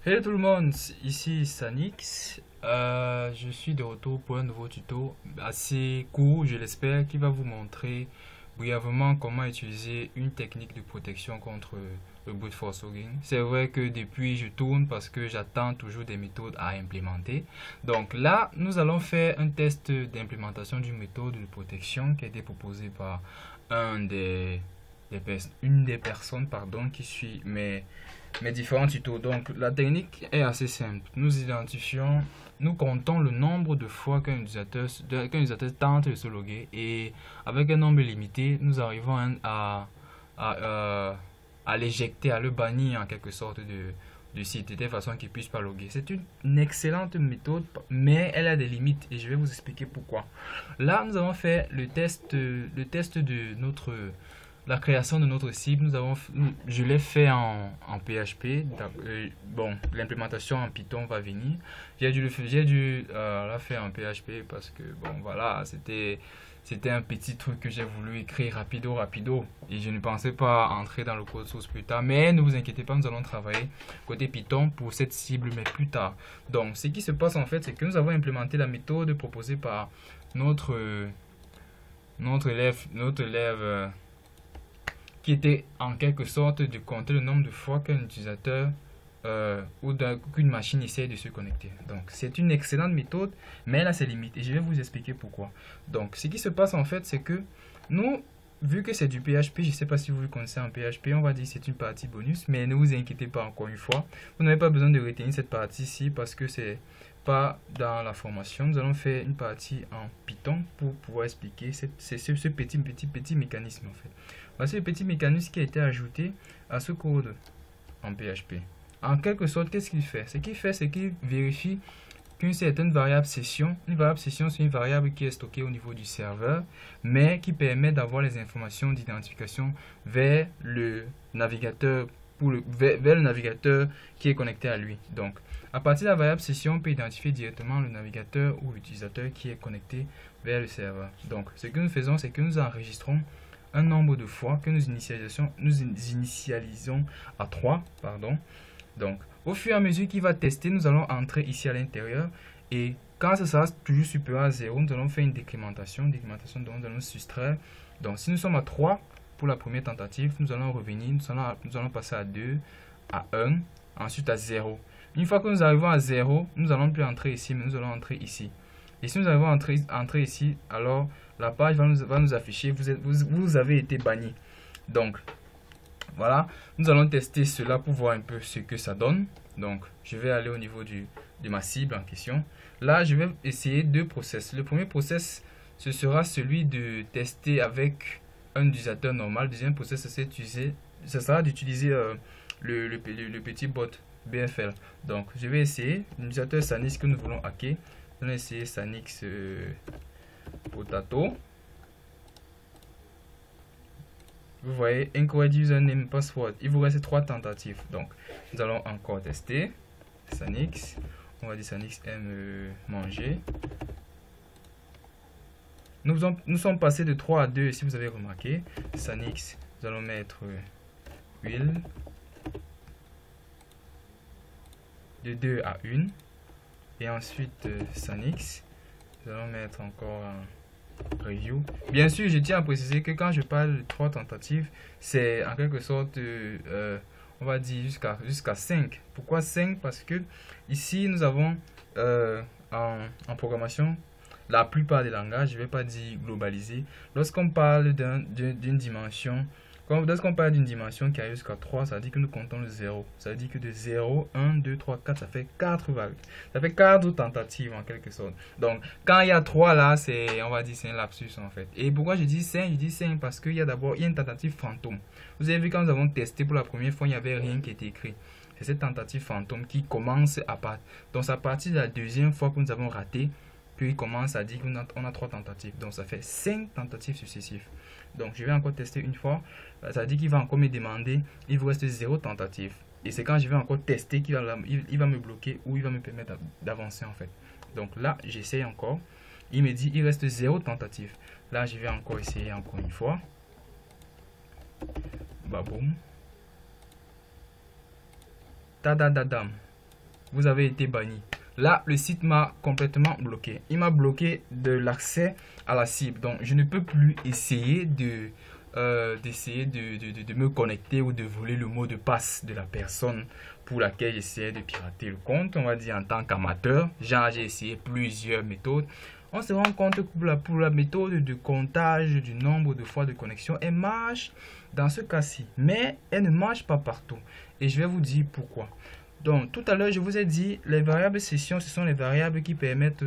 Hello tout le monde, ici Sanix. Je suis de retour pour un nouveau tuto assez court, je l'espère, qui va vous montrer brièvement comment utiliser une technique de protection contre le brute force logging. C'est vrai que depuis je tourne parce que j'attends toujours des méthodes à implémenter. Donc là, nous allons faire un test d'implémentation d'une méthode de protection qui a été proposée par un une des personnes qui suit mes différents tutos. Donc la technique est assez simple. Nous comptons le nombre de fois qu'un utilisateur tente de se loguer et avec un nombre limité, nous arrivons à, euh, à l'éjecter, à le bannir en quelque sorte du site de telle façon qu'il ne puisse pas loguer. C'est une excellente méthode, mais elle a des limites et je vais vous expliquer pourquoi. Là, nous avons fait le test de la création de notre cible. Je l'ai fait en PHP. Bon, l'implémentation en Python va venir. J'ai dû la faire en PHP parce que bon, voilà, c'était un petit truc que j'ai voulu écrire rapido et je ne pensais pas entrer dans le code source plus tard. Mais ne vous inquiétez pas, nous allons travailler côté Python pour cette cible, mais plus tard. Donc, ce qui se passe en fait, c'est que nous avons implémenté la méthode proposée par notre notre élève qui était en quelque sorte de compter le nombre de fois qu'un utilisateur ou qu'une machine essaie de se connecter. Donc c'est une excellente méthode, mais elle a ses limites et je vais vous expliquer pourquoi. Donc ce qui se passe en fait, c'est que nous, vu que c'est du PHP, je ne sais pas si vous le connaissez en PHP, on va dire que c'est une partie bonus, mais ne vous inquiétez pas encore une fois, vous n'avez pas besoin de retenir cette partie-ci parce que c'est pas dans la formation. Nous allons faire une partie en Python pour pouvoir expliquer ce petit mécanisme en fait. Voici le petit mécanisme qui a été ajouté à ce code en PHP. En quelque sorte, qu'est-ce qu'il fait? Ce qu'il fait, c'est qu'il vérifie qu'une certaine variable session, une variable session, c'est une variable qui est stockée au niveau du serveur, mais qui permet d'avoir les informations d'identification vers le navigateur vers le navigateur qui est connecté à lui. Donc, à partir de la variable session, on peut identifier directement le navigateur ou l'utilisateur qui est connecté vers le serveur. Donc, ce que nous faisons, c'est que nous enregistrons un nombre de fois que nous initialisons à 3, pardon. Donc, au fur et à mesure qu'il va tester, nous allons entrer ici à l'intérieur et quand ce sera toujours supérieur à 0, nous allons faire une décrémentation dont nous allons soustraire. Donc, si nous sommes à 3 pour la première tentative, nous allons revenir, nous allons passer à 2, à 1, ensuite à 0. Une fois que nous arrivons à 0, nous allons plus entrer ici, mais nous allons entrer ici. Et si nous arrivons à entrer ici, alors la page va nous afficher, vous avez été banni. Donc, voilà, nous allons tester cela pour voir un peu ce que ça donne. Donc, je vais aller au niveau de ma cible en question. Là, je vais essayer deux process. Le premier process, ce sera celui de tester avec un utilisateur normal. Le deuxième process, ce sera d'utiliser le petit bot BFL. Donc, je vais essayer l'utilisateur Sanix que nous voulons hacker. Nous allons essayer Sanix Potato. Vous voyez, incorrect username password. Il vous reste 3 tentatives. Donc, nous allons encore tester. Sanix. On va dire Sanix aime manger. Nous sommes passés de 3 à 2, si vous avez remarqué. Sanix, nous allons mettre huile. De 2 à 1. Et ensuite, Sanix, nous allons mettre encore un review. Bien sûr, je tiens à préciser que quand je parle de 3 tentatives, c'est en quelque sorte, on va dire jusqu'à 5. Pourquoi 5? Parce que ici, nous avons en programmation, la plupart des langages, je ne vais pas dire globalisé, lorsqu'on parle d'une dimension, lorsqu'on parle d'une dimension qui arrive jusqu'à 3, ça veut dire que nous comptons le 0. Ça veut dire que de 0, 1, 2, 3, 4, ça fait 4 vagues. Ça fait 4 tentatives en quelque sorte. Donc, quand il y a 3 là, on va dire c'est un lapsus en fait. Et pourquoi je dis 5? Je dis 5 parce qu'il y a d'abord une tentative fantôme. Vous avez vu quand nous avons testé pour la première fois, il n'y avait rien qui était écrit. C'est cette tentative fantôme qui commence à partir. Donc, c'est à partir de la deuxième fois que nous avons raté, puis il commence à dire qu'on a 3 tentatives. Donc, ça fait 5 tentatives successives. Donc, je vais encore tester une fois. Ça veut dire qu'il va encore me demander, il vous reste 0 tentative. Et c'est quand je vais encore tester qu'il va me bloquer ou il va me permettre d'avancer en fait. Donc là, j'essaye encore. Il me dit, il reste 0 tentative. Là, je vais encore essayer encore une fois. Baboum. Tadadadam. vous avez été banni. Là, le site m'a complètement bloqué. Il m'a bloqué de l'accès à la cible. Donc, je ne peux plus essayer de me connecter ou de voler le mot de passe de la personne pour laquelle j'essaie de pirater le compte. On va dire en tant qu'amateur, j'ai essayé plusieurs méthodes. On se rend compte que pour la méthode de comptage du nombre de fois de connexion, elle marche dans ce cas-ci, mais elle ne marche pas partout. Et je vais vous dire pourquoi. Donc, tout à l'heure, je vous ai dit, les variables session, ce sont les variables qui permettent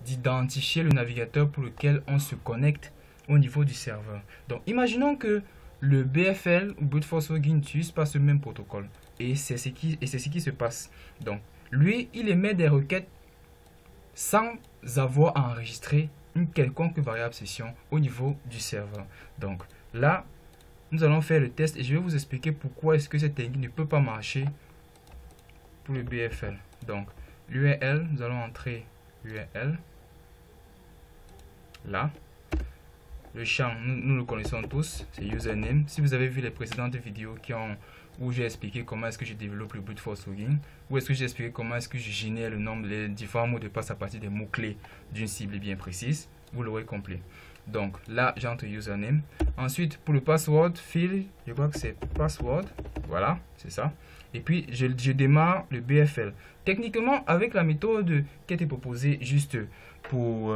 d'identifier le navigateur pour lequel on se connecte au niveau du serveur. Donc, imaginons que le BFL ou Brute Force Login n'utilise pas ce même protocole. Et c'est ce qui se passe. Donc, lui, il émet des requêtes sans avoir enregistré une quelconque variable session au niveau du serveur. Donc, là, nous allons faire le test et je vais vous expliquer pourquoi est-ce que cette technique ne peut pas marcher pour le BFL. Donc, l'URL, nous allons entrer l'URL. Là, le champ, nous le connaissons tous, c'est username. Si vous avez vu les précédentes vidéos où j'ai expliqué comment est-ce que je développe le Brute Force Login, où est-ce que j'ai expliqué comment est-ce que je génère le nombre, les différents mots de passe à partir des mots-clés d'une cible bien précise, vous l'aurez compris. Donc là, j'entre username. Ensuite, pour le password, field, je crois que c'est password. Voilà, c'est ça. Et puis, je démarre le BFL. Techniquement, avec la méthode qui a été proposée juste pour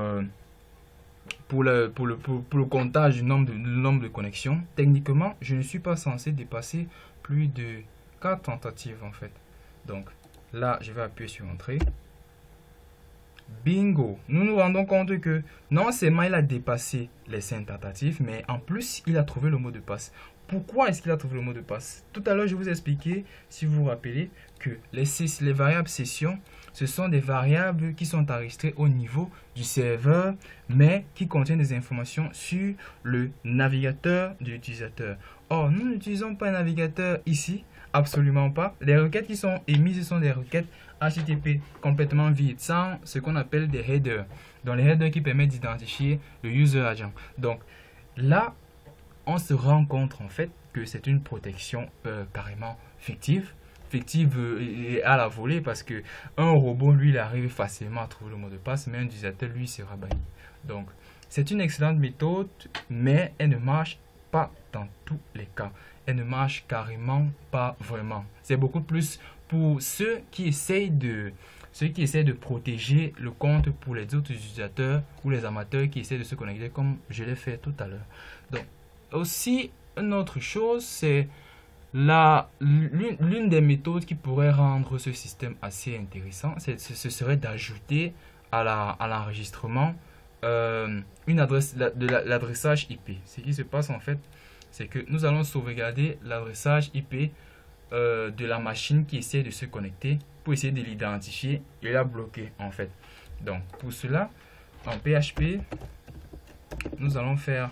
le comptage du nombre de connexions, techniquement, je ne suis pas censé dépasser plus de 4 tentatives en fait. Donc là, je vais appuyer sur Entrée. Bingo! Nous nous rendons compte que non seulement il a dépassé les 5 tentatives, mais en plus, il a trouvé le mot de passe. Pourquoi est-ce qu'il a trouvé le mot de passe? Tout à l'heure, je vous ai expliqué, si vous vous rappelez, que les variables session, ce sont des variables qui sont enregistrées au niveau du serveur, mais qui contiennent des informations sur le navigateur de l'utilisateur. Or, nous n'utilisons pas un navigateur ici, absolument pas. Les requêtes qui sont émises sont des requêtes HTTP complètement vides, sans ce qu'on appelle des headers. Donc, les headers qui permettent d'identifier le user agent. Donc, là, on se rend compte en fait que c'est une protection carrément fictive à la volée, parce que un robot, lui, il arrive facilement à trouver le mot de passe, mais un utilisateur, lui, sera banni. Donc, c'est une excellente méthode, mais elle ne marche pas dans tous les cas. Elle ne marche carrément pas vraiment. C'est beaucoup plus pour ceux qui essayent de protéger le compte pour les autres utilisateurs ou les amateurs qui essaient de se connecter comme je l'ai fait tout à l'heure. Donc, aussi, une autre chose, c'est l'une des méthodes qui pourrait rendre ce système assez intéressant, ce serait d'ajouter à l'enregistrement une adresse, l'adressage IP. Ce qui se passe en fait, c'est que nous allons sauvegarder l'adressage IP de la machine qui essaie de se connecter pour essayer de l'identifier et la bloquer en fait. Donc pour cela, en PHP, nous allons faire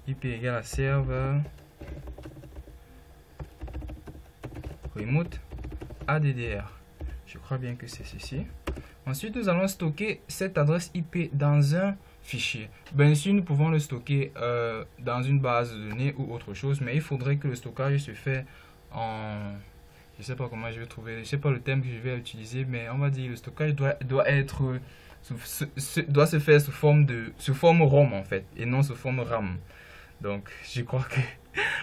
IP égale à serveur remote addr. Je crois bien que c'est ceci. Ensuite, nous allons stocker cette adresse IP dans un fichier. Bien sûr, nous pouvons le stocker dans une base de données ou autre chose, mais il faudrait que le stockage se fait en... Je sais pas comment je vais trouver, je sais pas le terme que je vais utiliser, mais on va dire le stockage doit se faire sous forme ROM en fait, et non sous forme RAM. Donc, je crois que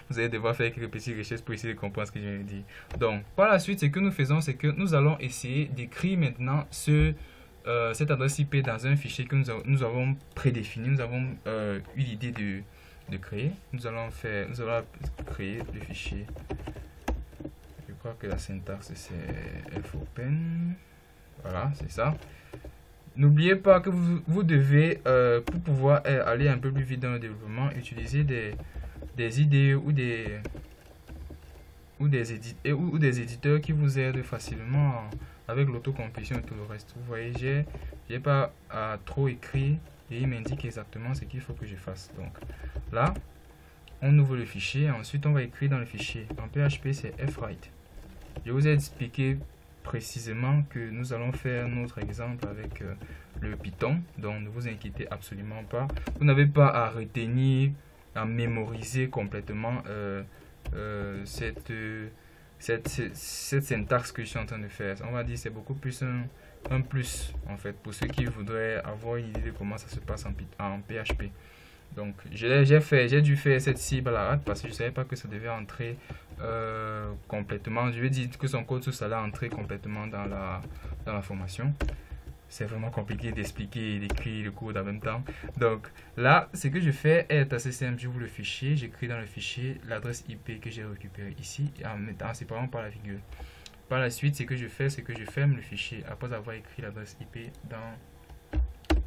vous allez devoir faire quelques petites recherches pour essayer de comprendre ce que je viens de dire. Donc, par la suite, ce que nous faisons, c'est que nous allons essayer d'écrire maintenant cette adresse IP dans un fichier que nous avons prédéfini. Nous avons eu l'idée de créer. Nous allons créer le fichier. Je crois que la syntaxe, c'est fopen. Voilà, c'est ça. N'oubliez pas que vous devez, pour pouvoir aller un peu plus vite dans le développement, utiliser des idées ou des éditeurs qui vous aident facilement avec l'autocomplétion et tout le reste. Vous voyez, j'ai pas à trop écrire et il m'indique exactement ce qu'il faut que je fasse. Donc là, on ouvre le fichier. Ensuite, on va écrire dans le fichier. En PHP, c'est fwrite. Je vous ai expliqué précisément que nous allons faire notre exemple avec le Python. Donc, ne vous inquiétez absolument pas. Vous n'avez pas à retenir, à mémoriser complètement cette syntaxe que je suis en train de faire. On va dire c'est beaucoup plus un plus en fait pour ceux qui voudraient avoir une idée de comment ça se passe en PHP. Donc j'ai dû faire cette cible à la hâte parce que je savais pas que ça devait entrer complètement. Je vais dire que son code source allait entrer complètement dans la formation. C'est vraiment compliqué d'expliquer et d'écrire le code en même temps. Donc là, ce que je fais est assez simple. J'ouvre le fichier, j'écris dans le fichier l'adresse IP que j'ai récupérée ici en séparant par la virgule. Par la suite, ce que je fais, c'est que je ferme le fichier après avoir écrit l'adresse IP dans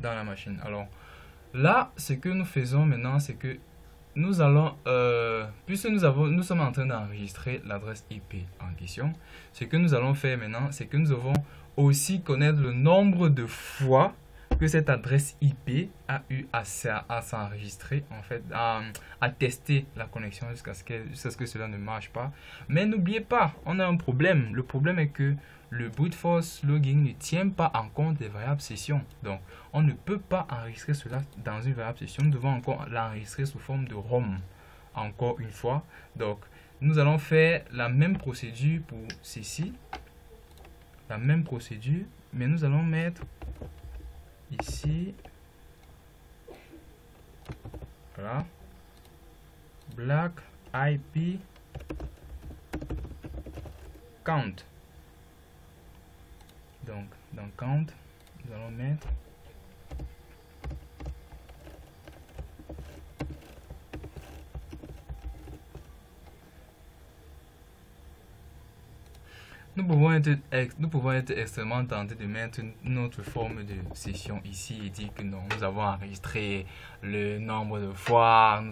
la machine. Alors là, ce que nous faisons maintenant, c'est que nous allons, puisque nous sommes en train d'enregistrer l'adresse IP en question, ce que nous allons faire maintenant, c'est que nous devons aussi connaître le nombre de fois que cette adresse IP a eu à s'enregistrer, en fait, à tester la connexion jusqu'à ce que cela ne marche pas. Mais n'oubliez pas, on a un problème. Le problème est que le brute force logging ne tient pas en compte des variables session. Donc, on ne peut pas enregistrer cela dans une variable session. Nous devons encore l'enregistrer sous forme de ROM. Encore une fois. Donc, nous allons faire la même procédure pour ceci. La même procédure, mais nous allons mettre ici, voilà, black IP count. Donc dans count, nous allons mettre nous pouvons être extrêmement tentés de mettre notre forme de session ici et dire que non, nous avons enregistré le nombre de fois,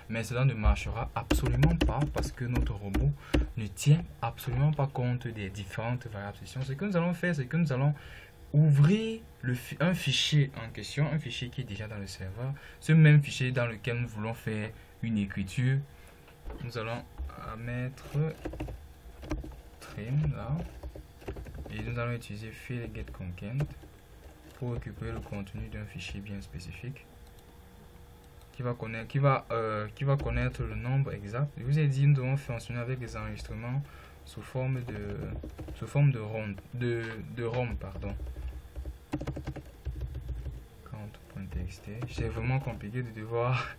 mais cela ne marchera absolument pas parce que notre robot ne tient absolument pas compte des différentes variables session. Ce que nous allons faire, c'est que nous allons ouvrir un fichier en question, un fichier qui est déjà dans le serveur, ce même fichier dans lequel nous voulons faire une écriture. Nous allons mettre là et nous allons utiliser field get content pour récupérer le contenu d'un fichier bien spécifique qui va connaître le nombre exact. Je vous ai dit, nous devons fonctionner avec des enregistrements sous forme de ROM, pardon. Count.txt. C'est vraiment compliqué de devoir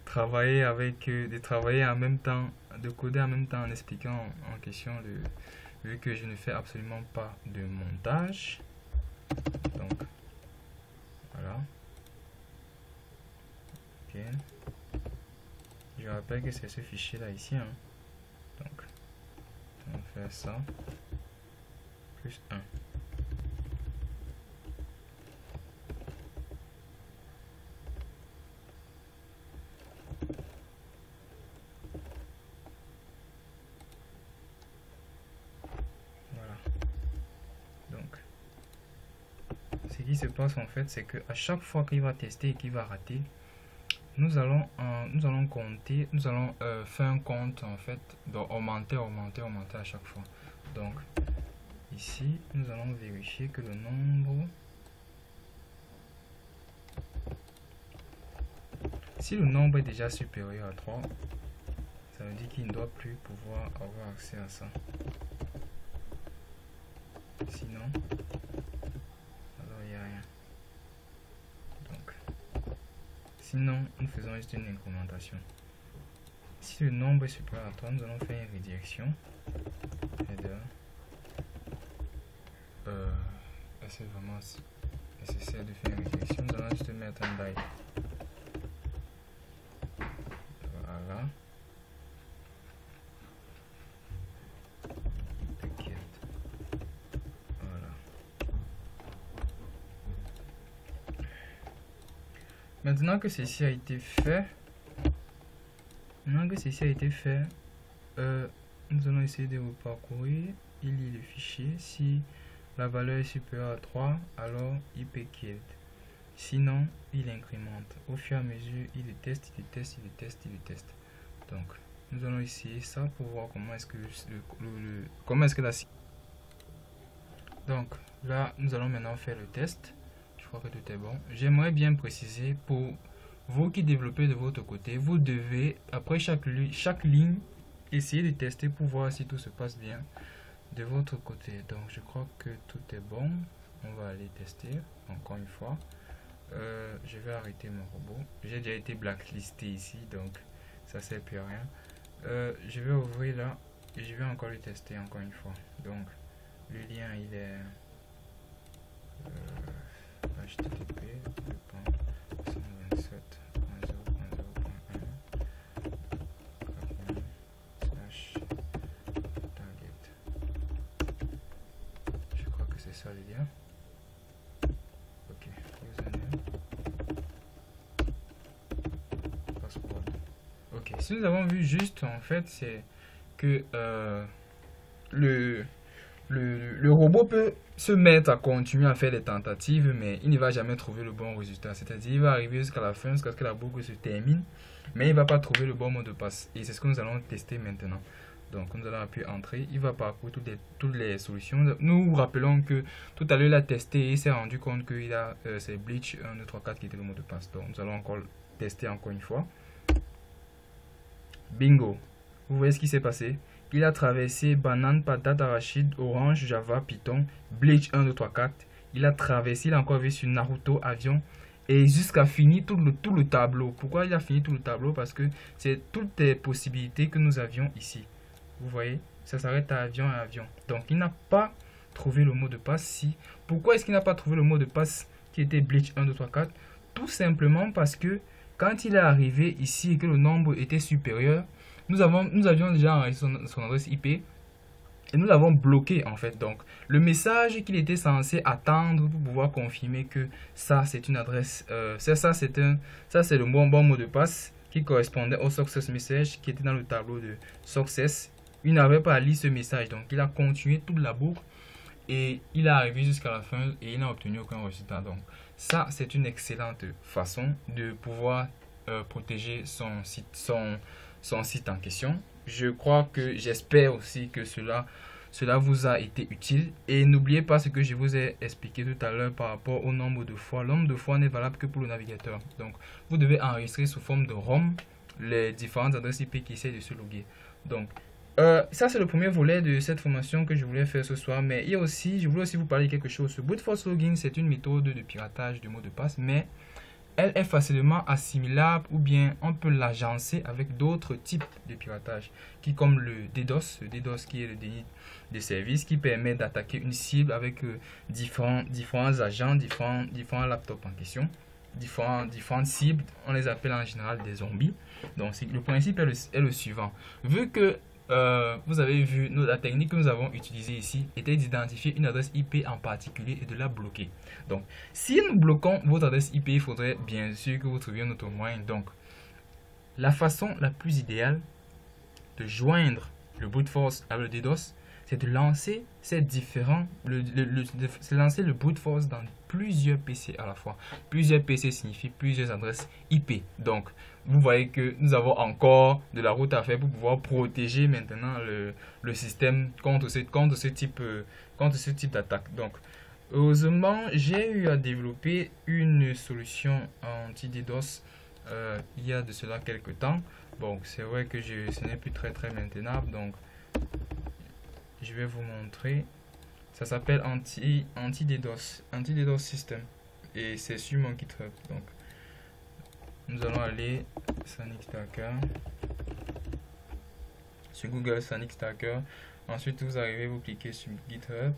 travailler en même temps, de coder en même temps en expliquant en question, vu que je ne fais absolument pas de montage. Donc voilà. Ok. Je rappelle que c'est ce fichier là ici, hein. Donc on va faire ça plus 1. Ce qui se passe en fait, c'est que à chaque fois qu'il va tester et qu'il va rater, nous allons compter, nous allons faire un compte en fait, donc augmenter à chaque fois. Donc ici, nous allons vérifier que le nombre, si le nombre est déjà supérieur à 3, ça veut dire qu'il ne doit plus pouvoir avoir accès à ça. Sinon, sinon, nous faisons juste une incrémentation. Si le nombre est supérieur à 3, nous allons faire une redirection. Header. C'est vraiment nécessaire de faire une redirection. Nous allons juste mettre un byte. Voilà. Maintenant que ceci a été fait, nous allons essayer de reparcourir. Il lit le fichier. Si la valeur est supérieure à 3, alors IP killed. Sinon, il incrémente. Au fur et à mesure, il le teste. Donc, nous allons essayer ça pour voir comment est-ce que la... Donc, là, nous allons maintenant faire le test. Je crois que tout est bon. J'aimerais bien préciser pour vous qui développez de votre côté, vous devez, après chaque ligne, essayer de tester pour voir si tout se passe bien de votre côté. Donc je crois que tout est bon. On va aller tester encore une fois. Je vais arrêter mon robot. J'ai déjà été blacklisté ici, donc ça sert plus à rien. Je vais ouvrir là et je vais encore le tester encore une fois. Donc le lien il est http c'est ça le lien. Ok, username, password. Ok, si nous avons vu juste en fait, c'est que le robot peut se mettre à continuer à faire des tentatives, mais il ne va jamais trouver le bon résultat. C'est-à-dire, il va arriver jusqu'à la fin, jusqu'à ce que la boucle se termine, mais il ne va pas trouver le bon mot de passe. Et c'est ce que nous allons tester maintenant. Donc, nous allons appuyer Entrée. Il va parcourir toutes les solutions. Nous rappelons que tout à l'heure, il a testé et il s'est rendu compte qu'il a c'est Bleach 1, 2, 3, 4 qui était le mot de passe. Donc, nous allons encore tester encore une fois. Bingo! Vous voyez ce qui s'est passé? Il a traversé banane, patate, arachide, orange, java, python, bleach 1, 2, 3, 4. Il a traversé, il a encore vu sur Naruto, avion. Et jusqu'à finir tout le tableau. Pourquoi il a fini tout le tableau? Parce que c'est toutes les possibilités que nous avions ici. Vous voyez? Ça s'arrête à avion et avion. Donc il n'a pas trouvé le mot de passe ici. Pourquoi est-ce qu'il n'a pas trouvé le mot de passe qui était bleach 1, 2, 3, 4? Tout simplement parce que quand il est arrivé ici et que le nombre était supérieur, nous avions déjà enregistré son adresse IP et nous l'avons bloqué en fait. Donc le message qu'il était censé attendre pour pouvoir confirmer que ça c'est une adresse, ça c'est le bon mot de passe qui correspondait au success message qui était dans le tableau de success. Il n'avait pas lu ce message, donc il a continué toute la boucle et il est arrivé jusqu'à la fin et il n'a obtenu aucun résultat. Donc ça c'est une excellente façon de pouvoir protéger son site en question. Je crois que j'espère aussi que cela vous a été utile. Et n'oubliez pas ce que je vous ai expliqué tout à l'heure par rapport au nombre de fois. Le nombre de fois n'est valable que pour le navigateur. Donc, vous devez enregistrer sous forme de ROM les différentes adresses IP qui essaient de se loguer. Donc, ça c'est le premier volet de cette formation que je voulais faire ce soir. Mais il y a aussi, je voulais aussi vous parler de quelque chose. Ce brute force logging, c'est une méthode de piratage du mot de passe, mais elle est facilement assimilable ou bien on peut l'agencer avec d'autres types de piratage qui comme le DDoS qui est le déni de service qui permet d'attaquer une cible avec différents agents, différents laptops en question, différentes cibles, on les appelle en général des zombies. Donc le principe est le suivant. Vu que vous avez vu, la technique que nous avons utilisée ici était d'identifier une adresse IP en particulier et de la bloquer. Donc, si nous bloquons votre adresse IP, il faudrait bien sûr que vous trouviez un autre moyen. Donc, la façon la plus idéale de joindre le brute force à le DDoS, c'est de lancer lancer le brute force dans plusieurs PC à la fois. Plusieurs PC signifie plusieurs adresses IP. Donc, vous voyez que nous avons encore de la route à faire pour pouvoir protéger maintenant le système contre ce type d'attaque. Donc, heureusement, j'ai eu à développer une solution anti-DDoS il y a de cela quelques temps. Bon, c'est vrai que ce n'est plus très maintenable. Donc, je vais vous montrer. Ça s'appelle anti-DDoS system. Et c'est sur mon GitHub. Donc, nous allons aller SanikStacker sur Google SanikStacker. Ensuite, vous arrivez, vous cliquez sur GitHub.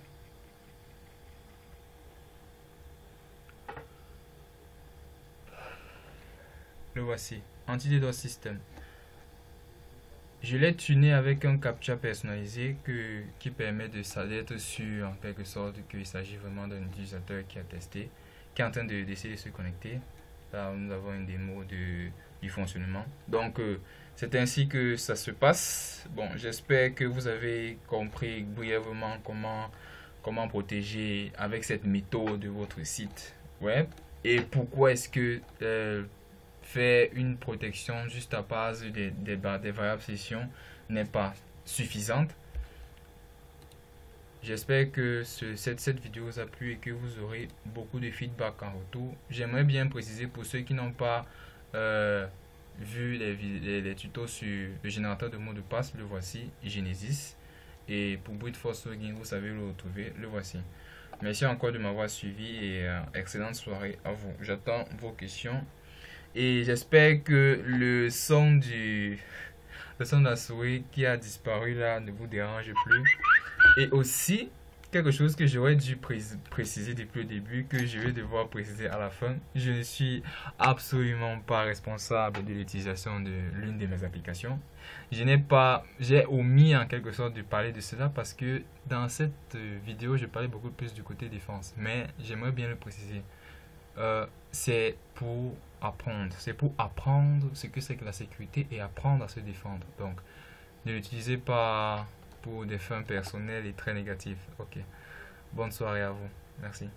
Le voici, anti-DDoS system. Je l'ai tuné avec un captcha personnalisé qui permet d'être sûr en quelque sorte qu'il s'agit vraiment d'un utilisateur qui a testé, qui est en train d'essayer de se connecter. Là, nous avons une démo du fonctionnement. Donc, c'est ainsi que ça se passe. Bon, j'espère que vous avez compris brièvement comment protéger avec cette méthode de votre site web et pourquoi est-ce que faire une protection juste à base des variables session n'est pas suffisante. J'espère que cette vidéo vous a plu et que vous aurez beaucoup de feedback en retour. J'aimerais bien préciser pour ceux qui n'ont pas vu les tutos sur le générateur de mots de passe, le voici, Genesis. Et pour Brute Force Login, vous savez le retrouver, le voici. Merci encore de m'avoir suivi et excellente soirée à vous. J'attends vos questions et j'espère que le son de la souris qui a disparu là ne vous dérange plus. Et aussi, quelque chose que j'aurais dû préciser depuis le début, que je vais devoir préciser à la fin, je ne suis absolument pas responsable de l'utilisation de l'une de mes applications. J'ai omis en quelque sorte de parler de cela parce que dans cette vidéo, je parlais beaucoup plus du côté défense, mais j'aimerais bien le préciser. C'est pour apprendre. C'est pour apprendre ce que c'est que la sécurité et apprendre à se défendre. Donc, ne l'utilisez pas pour des fins personnelles et très négatives. Ok. Bonne soirée à vous. Merci.